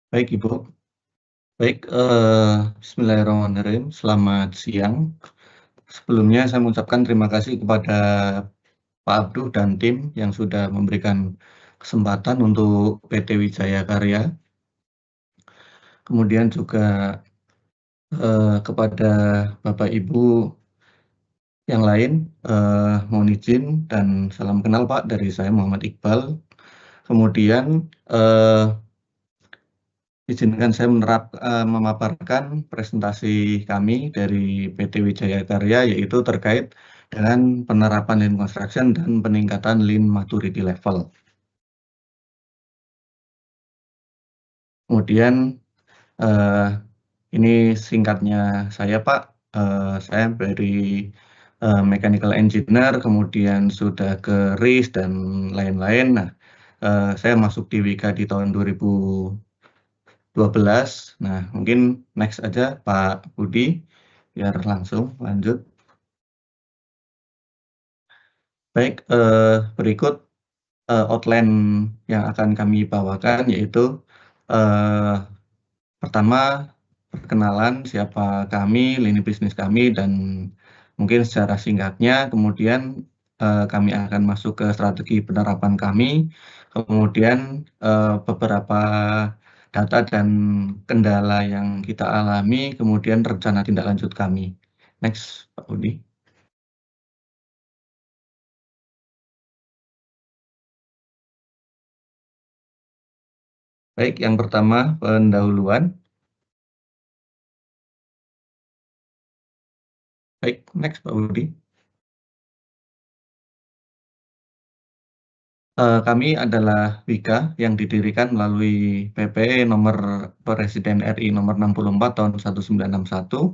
Baik Ibu, baik, bismillahirrahmanirrahim, selamat siang. Sebelumnya saya mengucapkan terima kasih kepada Pak Abduh dan tim yang sudah memberikan kesempatan untuk PT Wijaya Karya, kemudian juga kepada Bapak Ibu yang lain, mohon izin dan salam kenal Pak dari saya Muhammad Iqbal. Kemudian izinkan saya memaparkan presentasi kami dari PT Wijaya Karya, yaitu terkait dengan penerapan Lean Construction dan peningkatan Lean Maturity Level. Kemudian eh, ini singkatnya saya Pak, saya dari Mechanical Engineer, kemudian sudah ke RIS dan lain-lain. Nah, saya masuk di Wika di tahun 2012. Nah, mungkin next aja Pak Budi, biar langsung lanjut. Baik, berikut outline yang akan kami bawakan, yaitu eh, pertama perkenalan siapa kami, lini bisnis kami, dan mungkin secara singkatnya, kemudian kami akan masuk ke strategi penerapan kami, kemudian beberapa data dan kendala yang kita alami, kemudian rencana tindak lanjut kami. Next, Pak Budi. Baik, yang pertama pendahuluan. Baik, next Pak Budi. Kami adalah Wika yang didirikan melalui PP nomor Presiden RI nomor 64 tahun 1961.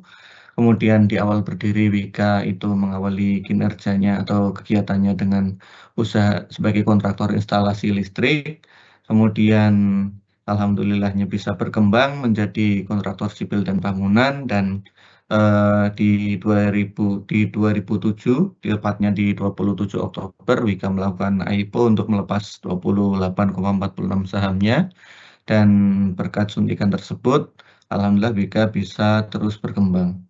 Kemudian di awal berdiri Wika itu mengawali kinerjanya atau kegiatannya dengan usaha sebagai kontraktor instalasi listrik. Kemudian alhamdulillahnya bisa berkembang menjadi kontraktor sipil dan bangunan, dan di 2007, tepatnya di 27 Oktober, Wika melakukan IPO untuk melepas 28,46 sahamnya, dan berkat suntikan tersebut, alhamdulillah Wika bisa terus berkembang.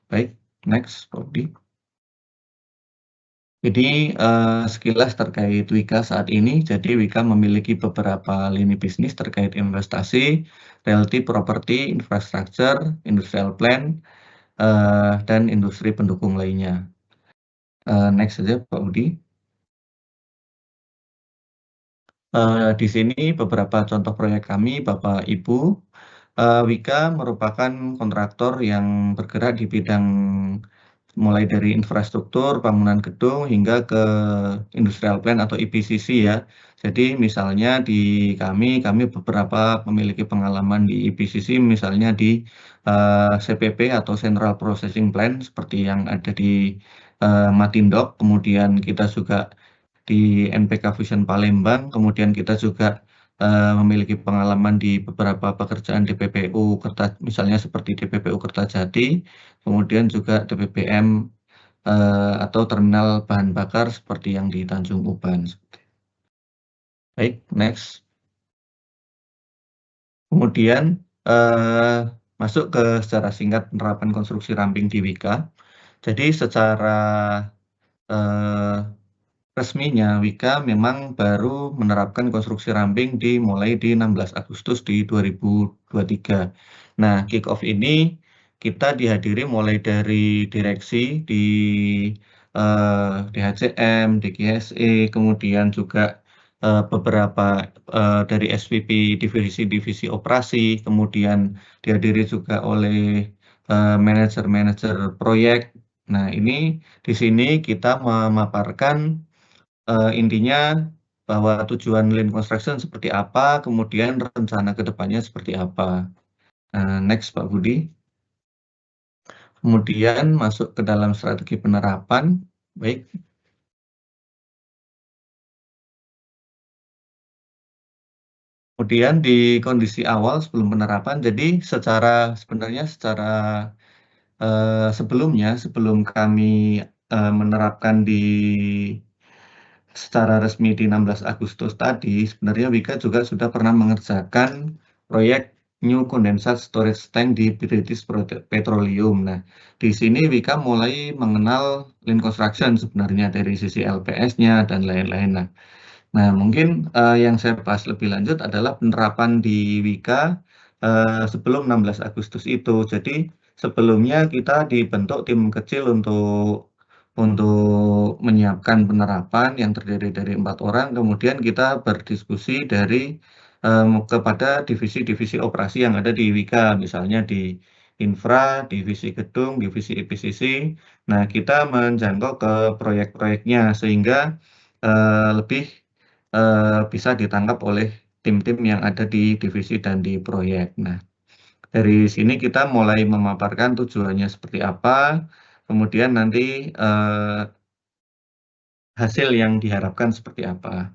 Baik, next, Pak Budi. Jadi sekilas terkait Wika saat ini, jadi Wika memiliki beberapa lini bisnis terkait investasi, realty, properti, infrastruktur, industrial plan, dan industri pendukung lainnya. Next saja Pak Budi. Di sini beberapa contoh proyek kami, Bapak Ibu. Wika merupakan kontraktor yang bergerak di bidang mulai dari infrastruktur, bangunan gedung, hingga ke industrial plan atau EPCC ya. Jadi misalnya di kami beberapa memiliki pengalaman di EPCC, misalnya di CPP atau Central Processing Plant, seperti yang ada di Matindok. Kemudian kita juga di NPK Fusion Palembang, kemudian kita juga memiliki pengalaman di beberapa pekerjaan DPPU, misalnya seperti DPPU Kertajati, kemudian juga DPPM atau terminal bahan bakar seperti yang di Tanjung Uban. Baik, next. Kemudian eh, masuk ke secara singkat penerapan konstruksi ramping di Wika. Jadi secara eh, resminya Wika memang baru menerapkan konstruksi ramping dimulai di 16 Agustus di 2023. Nah, kick off ini kita dihadiri mulai dari direksi di DHCM, DGSE, kemudian juga beberapa dari SVP divisi-divisi operasi, kemudian dihadiri juga oleh manajer-manajer proyek. Nah, ini di sini kita memaparkan intinya bahwa tujuan Lean Construction seperti apa, kemudian rencana ke depannya seperti apa. Next, Pak Budi. Kemudian masuk ke dalam strategi penerapan. Baik. Kemudian di kondisi awal sebelum penerapan, jadi sebenarnya secara sebelumnya, sebelum kami menerapkan secara resmi di 16 Agustus tadi, sebenarnya Wika juga sudah pernah mengerjakan proyek New Condensate Storage Tank di British Petroleum. Nah, di sini Wika mulai mengenal Lean Construction sebenarnya dari sisi LPS-nya dan lain-lain. Nah, mungkin yang saya bahas lebih lanjut adalah penerapan di Wika sebelum 16 Agustus itu. Jadi sebelumnya kita dibentuk tim kecil untuk menyiapkan penerapan yang terdiri dari 4 orang. Kemudian kita berdiskusi kepada divisi-divisi operasi yang ada di Wika, misalnya di infra, divisi gedung, divisi EPCC. Nah, kita menjangkau ke proyek-proyeknya sehingga lebih bisa ditangkap oleh tim-tim yang ada di divisi dan di proyek. Nah, dari sini kita mulai memaparkan tujuannya seperti apa, kemudian nanti hasil yang diharapkan seperti apa.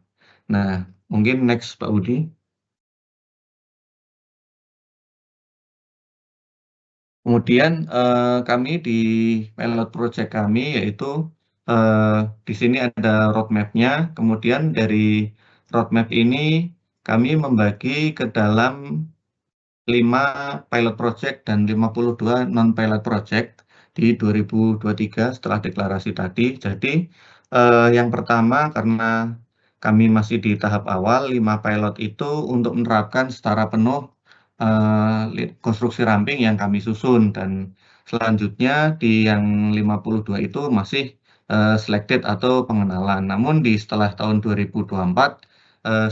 Nah, mungkin next Pak Budi. Kemudian kami di pilot project kami yaitu eh, di sini ada roadmap-nya. Kemudian dari roadmap ini kami membagi ke dalam 5 pilot project dan 52 non-pilot project di 2023 setelah deklarasi tadi. Jadi yang pertama karena kami masih di tahap awal, 5 pilot itu untuk menerapkan secara penuh konstruksi ramping yang kami susun dan selanjutnya di yang 52 itu masih selected atau pengenalan. Namun di setelah tahun 2024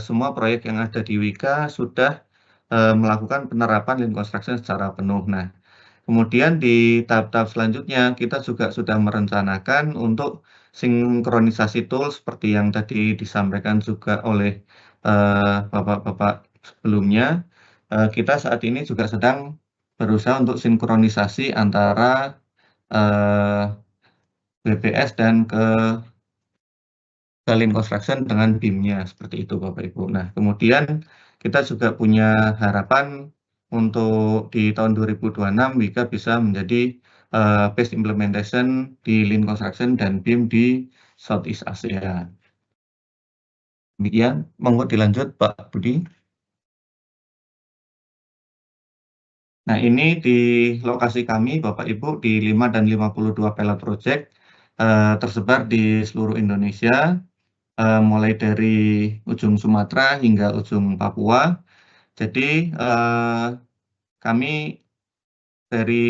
semua proyek yang ada di Wika sudah melakukan penerapan Lean Construction secara penuh. Nah, kemudian di tahap-tahap selanjutnya kita juga sudah merencanakan untuk sinkronisasi tools seperti yang tadi disampaikan juga oleh bapak-bapak sebelumnya. Kita saat ini juga sedang berusaha untuk sinkronisasi antara eh, BPS dan ke Lean Construction dengan BIM-nya seperti itu Bapak Ibu. Nah, kemudian kita juga punya harapan untuk di tahun 2026 Wika bisa menjadi best implementation di Lean Construction dan BIM di Southeast Asia. Demikian, monggo dilanjut Pak Budi. Nah, ini di lokasi kami Bapak Ibu di 5 dan 52 pilot project tersebar di seluruh Indonesia, mulai dari ujung Sumatera hingga ujung Papua. Jadi kami dari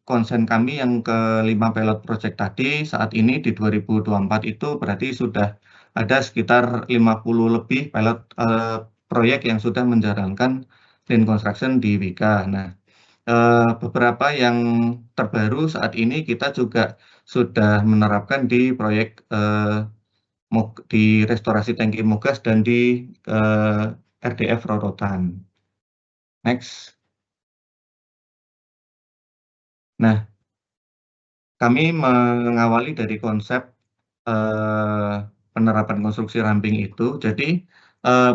konsen kami yang ke-5 pilot project tadi saat ini di 2024 itu berarti sudah ada sekitar 50 lebih pilot proyek yang sudah menjalankan Lean Construction di Wika. Nah, beberapa yang terbaru saat ini kita juga sudah menerapkan di proyek di restorasi tangki Mogas dan di RDF Rorotan. Next. Nah, kami mengawali dari konsep eh, penerapan konstruksi ramping itu. Jadi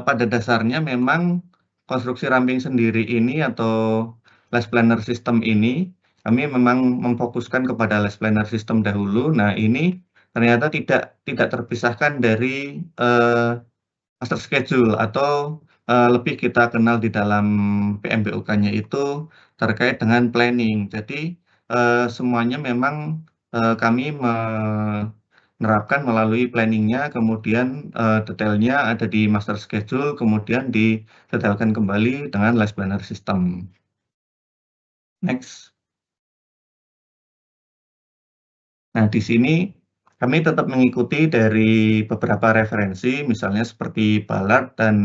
pada dasarnya memang konstruksi ramping sendiri ini atau less planner system ini kami memang memfokuskan kepada less planner system dahulu. Nah, ini ternyata tidak terpisahkan dari eh, master schedule atau lebih kita kenal di dalam PMBOK-nya itu terkait dengan planning. Jadi semuanya memang kami menerapkan melalui planningnya, kemudian detailnya ada di master schedule, kemudian didetailkan kembali dengan last planner system. Next. Nah, di sini kami tetap mengikuti dari beberapa referensi, misalnya seperti Ballard dan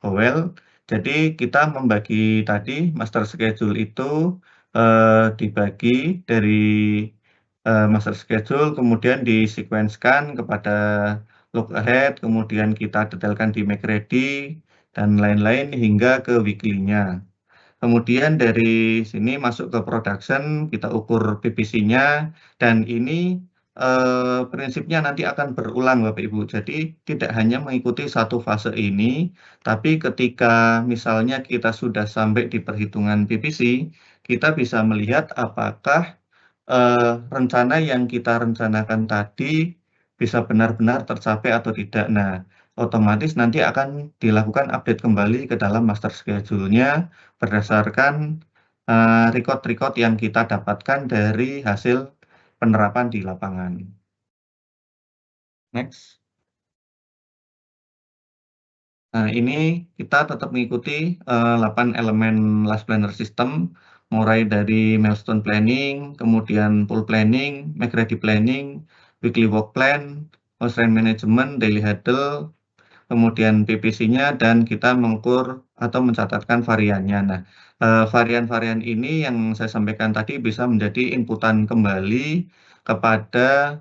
Howell. Jadi kita membagi tadi master schedule itu dibagi dari master schedule, kemudian disequenskan kepada look ahead, kemudian kita detailkan di make ready, dan lain-lain hingga ke weekly-nya. Kemudian dari sini masuk ke production, kita ukur PPC-nya, dan ini prinsipnya nanti akan berulang Bapak Ibu. Jadi tidak hanya mengikuti satu fase ini, tapi ketika misalnya kita sudah sampai di perhitungan PPC, kita bisa melihat apakah rencana yang kita rencanakan tadi bisa benar-benar tercapai atau tidak. Nah, otomatis nanti akan dilakukan update kembali ke dalam master schedule-nya berdasarkan record-record yang kita dapatkan dari hasil penerapan di lapangan. Next. Nah, ini kita tetap mengikuti 8 elemen Last Planner System, mulai dari milestone planning, kemudian full planning, make ready planning, weekly work plan, constraint management, daily huddle, kemudian PPC-nya, dan kita mengukur atau mencatatkan variannya. Nah, varian-varian ini yang saya sampaikan tadi bisa menjadi inputan kembali kepada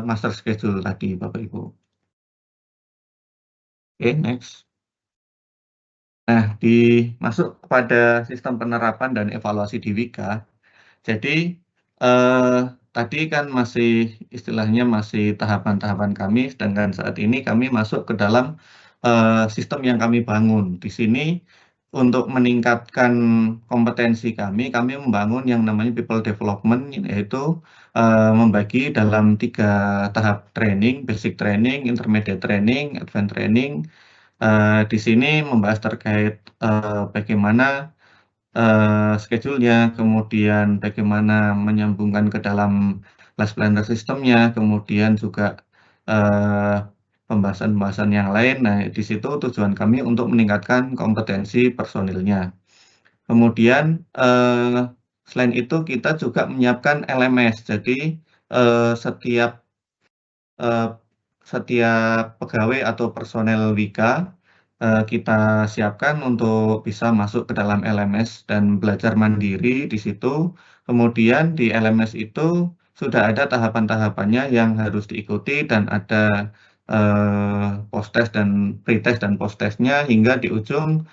master schedule tadi, Bapak Ibu. Oke, next. Nah, masuk kepada sistem penerapan dan evaluasi di Wika. Jadi, eh, tadi kan masih istilahnya masih tahapan-tahapan kami, sedangkan saat ini kami masuk ke dalam sistem yang kami bangun. Di sini untuk meningkatkan kompetensi kami membangun yang namanya people development, yaitu membagi dalam 3 tahap training, basic training, intermediate training, advanced training. Di sini membahas terkait bagaimana schedule-nya, kemudian bagaimana menyambungkan ke dalam last planner sistemnya, kemudian juga eh, pembahasan-pembahasan yang lain. Nah, di situ tujuan kami untuk meningkatkan kompetensi personilnya. Kemudian selain itu kita juga menyiapkan LMS. Jadi eh, setiap eh, setiap pegawai atau personel Wika kita siapkan untuk bisa masuk ke dalam LMS dan belajar mandiri di situ. Kemudian di LMS itu sudah ada tahapan-tahapannya yang harus diikuti dan ada post-test dan pre-test dan post-testnya hingga di ujung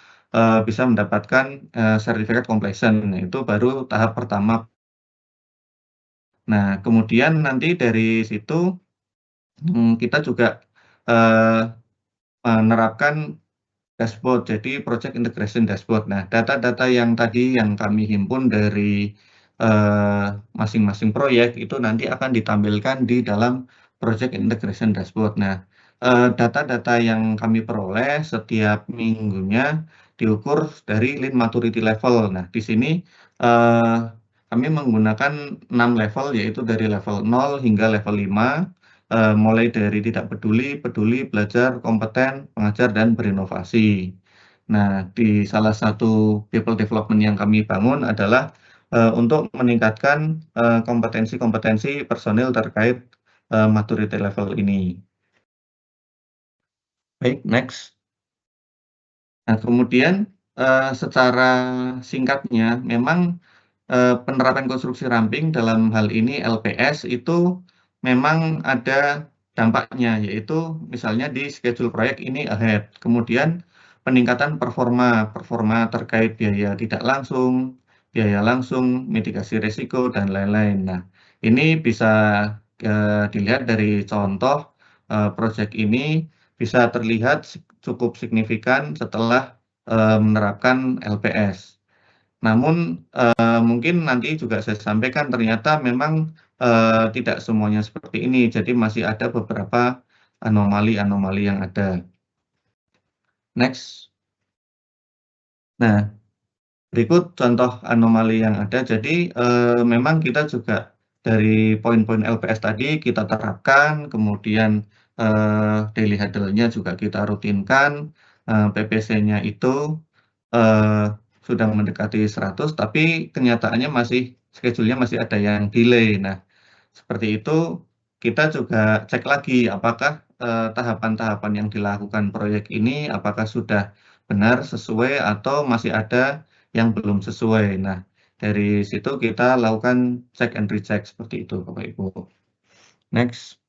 bisa mendapatkan sertifikat completion. Nah, itu baru tahap pertama. Nah, kemudian nanti dari situ kita juga eh, menerapkan dashboard, jadi project integration dashboard. Nah, data-data yang tadi yang kami himpun dari masing-masing proyek itu nanti akan ditampilkan di dalam project integration dashboard. Nah, data-data yang kami peroleh setiap minggunya diukur dari Lean Maturity Level. Nah, di sini eh, kami menggunakan 6 level, yaitu dari level 0 hingga level 5, mulai dari tidak peduli, peduli, belajar, kompeten, pengajar, dan berinovasi. Nah, di salah satu people development yang kami bangun adalah untuk meningkatkan kompetensi-kompetensi personil terkait maturity level ini. Baik, next. Nah, kemudian secara singkatnya, memang penerapan konstruksi ramping dalam hal ini LPS itu memang ada dampaknya, yaitu misalnya di schedule proyek ini ahead. Kemudian peningkatan performa terkait biaya tidak langsung, biaya langsung, mitigasi risiko, dan lain-lain. Nah, ini bisa dilihat dari contoh proyek ini bisa terlihat cukup signifikan setelah menerapkan LPS. Namun mungkin nanti juga saya sampaikan ternyata memang tidak semuanya seperti ini. Jadi masih ada beberapa anomali-anomali yang ada. Next. Nah, berikut contoh anomali yang ada. Jadi memang kita juga dari poin-poin LPS tadi kita terapkan, kemudian daily huddle-nya juga kita rutinkan, PPC-nya itu eh, sudah mendekati 100, tapi kenyataannya schedule-nya masih ada yang delay. Nah, seperti itu kita juga cek lagi apakah tahapan-tahapan yang dilakukan proyek ini apakah sudah benar sesuai atau masih ada yang belum sesuai. Nah, dari situ kita lakukan check and recheck seperti itu, Bapak Ibu. Next.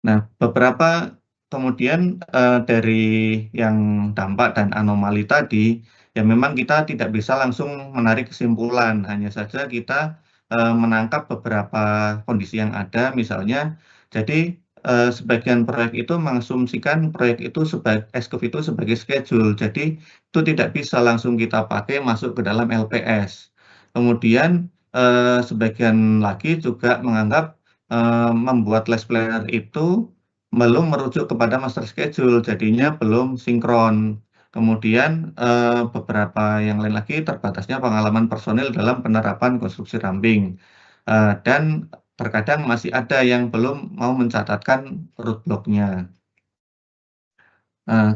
Nah, beberapa kemudian dari yang dampak dan anomali tadi, ya memang kita tidak bisa langsung menarik kesimpulan, hanya saja kita menangkap beberapa kondisi yang ada, misalnya, jadi sebagian proyek itu mengasumsikan proyek itu escope itu sebagai schedule, jadi itu tidak bisa langsung kita pakai masuk ke dalam LPS. Kemudian sebagian lagi juga menganggap membuat last planner itu belum merujuk kepada master schedule, jadinya belum sinkron. Kemudian beberapa yang lain lagi terbatasnya pengalaman personil dalam penerapan konstruksi ramping. Dan terkadang masih ada yang belum mau mencatatkan root block-nya.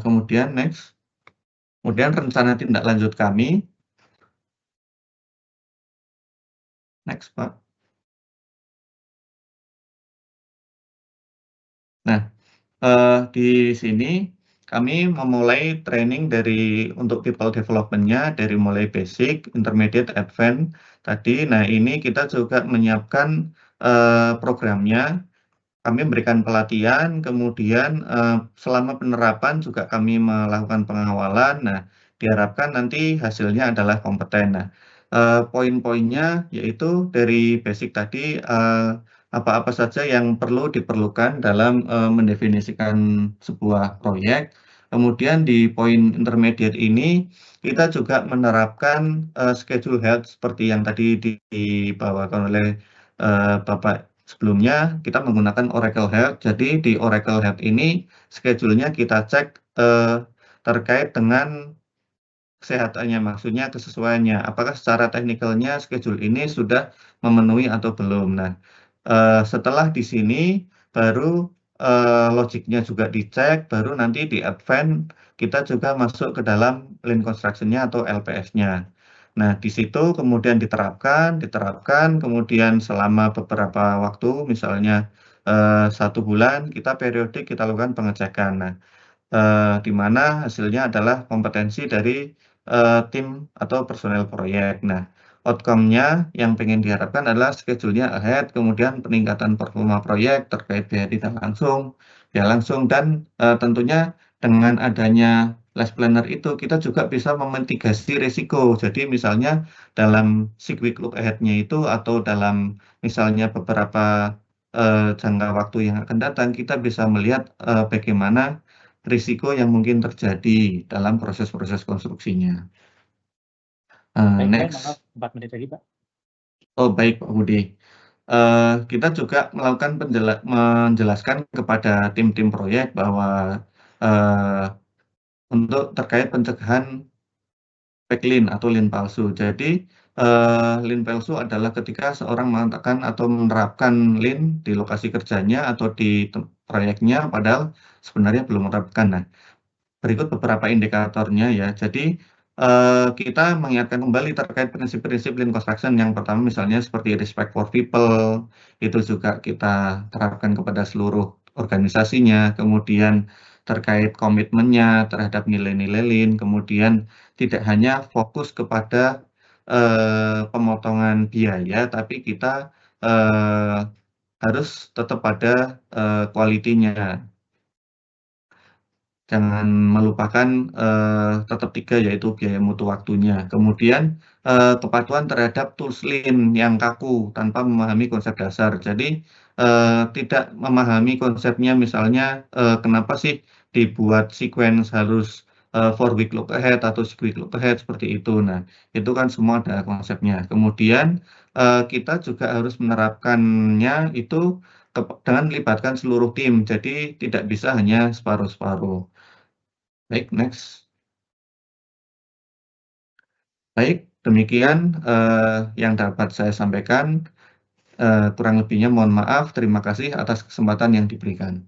Kemudian next. Kemudian rencana tindak lanjut kami. Next, Pak. Nah, di sini kami memulai training untuk people development-nya dari mulai basic, intermediate, advance tadi. Nah, ini kita juga menyiapkan programnya. Kami memberikan pelatihan, kemudian selama penerapan juga kami melakukan pengawalan. Nah, diharapkan nanti hasilnya adalah kompeten. Nah, poin-poinnya yaitu dari basic tadi, apa-apa saja yang perlu diperlukan dalam mendefinisikan sebuah proyek. Kemudian di poin intermediate ini, kita juga menerapkan schedule health seperti yang tadi dibawakan oleh Bapak sebelumnya. Kita menggunakan Oracle Health. Jadi di Oracle Health ini schedule-nya kita cek terkait dengan kesehatannya, maksudnya kesesuaiannya. Apakah secara teknikalnya schedule ini sudah memenuhi atau belum. Nah, setelah di sini baru logiknya juga dicek, baru nanti di advance kita juga masuk ke dalam lean construction-nya atau LPS-nya. Nah, di situ kemudian diterapkan, kemudian selama beberapa waktu, misalnya 1 bulan, kita periodik kita lakukan pengecekan. Nah, di mana hasilnya adalah kompetensi dari tim atau personel proyek. Nah, outcome-nya yang pengen diharapkan adalah schedule-nya ahead, kemudian peningkatan performa proyek terkait biaya langsung, dan tentunya dengan adanya less planner itu kita juga bisa memitigasi risiko. Jadi misalnya dalam cyclic look ahead-nya itu atau dalam misalnya beberapa jangka waktu yang akan datang, kita bisa melihat bagaimana risiko yang mungkin terjadi dalam proses-proses konstruksinya. Baik, Pak, Next. maaf, 4 menit lagi, Pak. Oh, baik, Pak Budi. Kita juga melakukan menjelaskan kepada tim-tim proyek bahwa eh, untuk terkait pencegahan fake lean atau lean palsu. Jadi, lean palsu adalah ketika seorang mengatakan atau menerapkan lean di lokasi kerjanya atau di proyeknya, padahal sebenarnya belum menerapkan. Nah, berikut beberapa indikatornya ya. Jadi kita mengingatkan kembali terkait prinsip-prinsip Lean Construction. Yang pertama misalnya seperti respect for people, itu juga kita terapkan kepada seluruh organisasinya. Kemudian terkait komitmennya terhadap nilai-nilai Lean. Kemudian tidak hanya fokus kepada pemotongan biaya, tapi kita eh, harus tetap pada kualitinya. Jangan melupakan tetap 3 yaitu biaya mutu waktunya. Kemudian kepatuhan terhadap tools Lean yang kaku tanpa memahami konsep dasar. Jadi tidak memahami konsepnya misalnya kenapa sih dibuat sequence harus 4 week look ahead atau 6 week look ahead seperti itu. Nah, itu kan semua ada konsepnya. Kemudian kita juga harus menerapkannya itu dengan melibatkan seluruh tim. Jadi tidak bisa hanya separuh-separuh. Baik, next. Baik, demikian yang dapat saya sampaikan. Kurang lebihnya mohon maaf. Terima kasih atas kesempatan yang diberikan.